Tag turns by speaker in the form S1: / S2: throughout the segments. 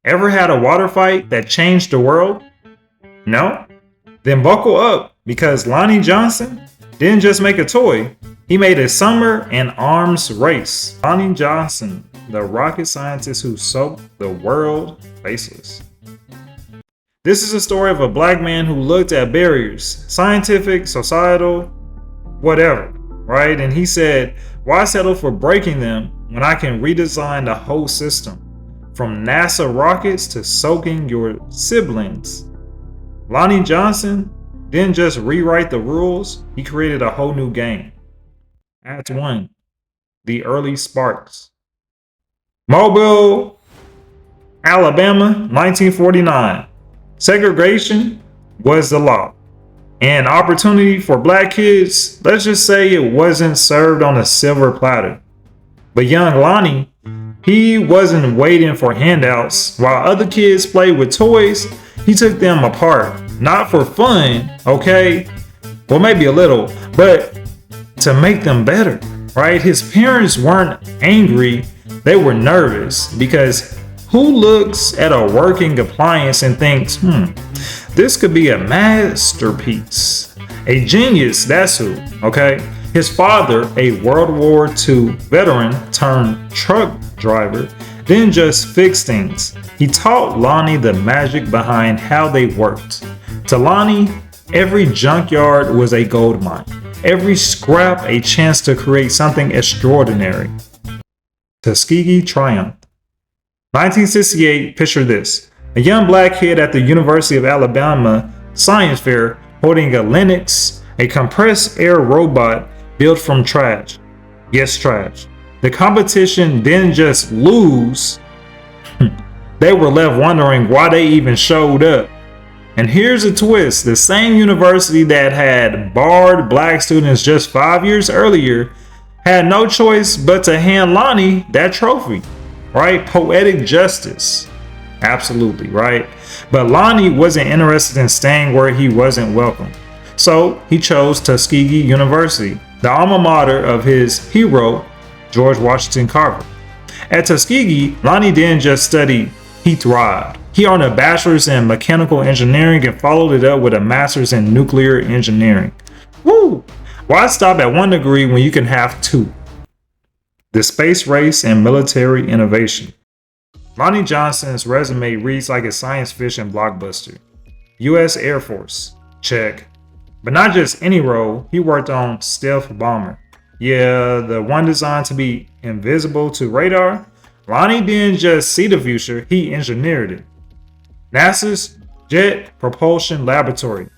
S1: Ever had a water fight that changed the world? No? Then buckle up, because Lonnie Johnson didn't just make a toy, he made a summer and arms race. Lonnie Johnson, the rocket scientist who soaked the world faceless. This is a story of a black man who looked at barriers, scientific, societal, whatever, right? And he said, why settle for breaking them when I can redesign the whole system? From NASA rockets to soaking your siblings. Lonnie Johnson didn't just rewrite the rules, he created a whole new game. Act 1. The early sparks. Mobile, Alabama, 1949. Segregation was the law. And opportunity for black kids, let's just say it wasn't served on a silver platter. But young Lonnie, he wasn't waiting for handouts. While other kids played with toys, he took them apart. Not for fun, okay? Well, maybe a little, but to make them better, right? His parents weren't angry, they were nervous, because who looks at a working appliance and thinks, this could be a masterpiece? A genius, that's who, okay? His father, a World War II veteran turned truck driver, didn't just fix things. He taught Lonnie the magic behind how they worked. To Lonnie, every junkyard was a gold mine. Every scrap a chance to create something extraordinary. Tuskegee Triumph. 1968, picture this. A young black kid at the University of Alabama Science Fair holding a Linux, a compressed air robot built from trash. Yes, trash. The competition didn't just lose, they were left wondering why they even showed up. And here's a twist, the same university that had barred black students just 5 years earlier had no choice but to hand Lonnie that trophy, right? Poetic justice. Absolutely, right? But Lonnie wasn't interested in staying where he wasn't welcome. So he chose Tuskegee University, the alma mater of his hero, George Washington Carver. At Tuskegee, Lonnie didn't just study, he thrived. He earned a bachelor's in mechanical engineering and followed it up with a master's in nuclear engineering. Woo! Why stop at 1 degree when you can have 2? The space race and military innovation. Lonnie Johnson's resume reads like a science fiction blockbuster. U.S. Air Force, check. But not just any role, he worked on stealth bomber. Yeah, the one designed to be invisible to radar. Lonnie didn't just see the future, he engineered it. NASA's Jet Propulsion Laboratory.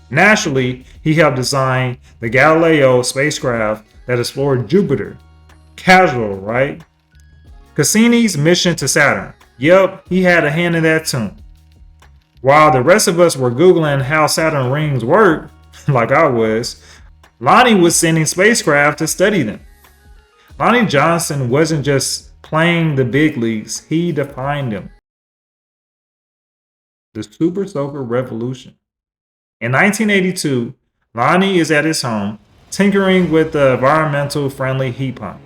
S1: Naturally, he helped design the Galileo spacecraft that explored Jupiter. Casual, right? Cassini's mission to Saturn. Yep, he had a hand in that too. While the rest of us were Googling how Saturn rings work, like I was, Lonnie was sending spacecraft to study them. Lonnie Johnson wasn't just playing the big leagues, he defined them. The Super Soaker Revolution. In 1982, Lonnie is at his home, tinkering with the environmental friendly heat pump.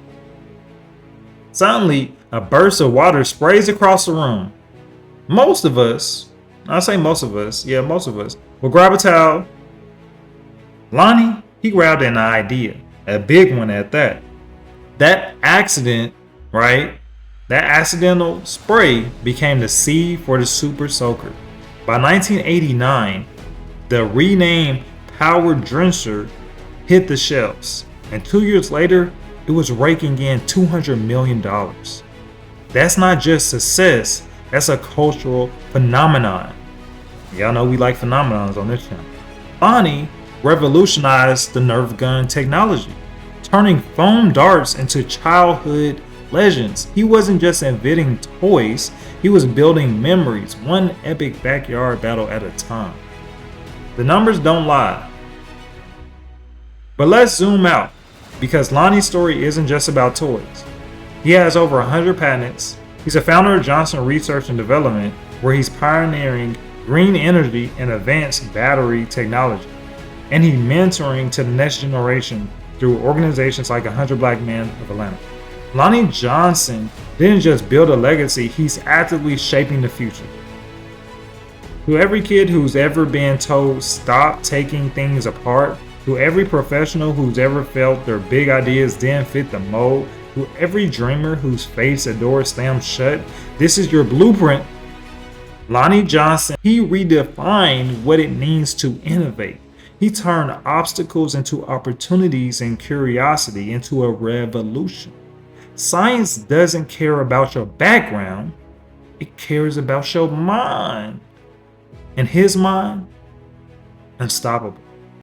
S1: Suddenly, a burst of water sprays across the room. Most of us will grab a towel. Lonnie, he grabbed an idea, a big one at that. That accident, right? That accidental spray became the seed for the Super Soaker. By 1989, the renamed Power Drencher hit the shelves, and 2 years later, it was raking in $200 million. That's not just success, that's a cultural phenomenon. Y'all know we like phenomenons on this channel. Lonnie revolutionized the Nerf gun technology, turning foam darts into childhood legends. He wasn't just inventing toys, he was building memories, one epic backyard battle at a time. The numbers don't lie. But let's zoom out, because Lonnie's story isn't just about toys. He has over 100 patents. He's a founder of Johnson Research and Development, where he's pioneering green energy and advanced battery technology. And he's mentoring to the next generation through organizations like 100 Black Men of Atlanta. Lonnie Johnson didn't just build a legacy, he's actively shaping the future. To every kid who's ever been told stop taking things apart, to every professional who's ever felt their big ideas didn't fit the mold, to every dreamer who's faced a door slammed shut, this is your blueprint. Lonnie Johnson, he redefined what it means to innovate. He turned obstacles into opportunities and curiosity into a revolution. Science doesn't care about your background, it cares about your mind. In his mind, unstoppable.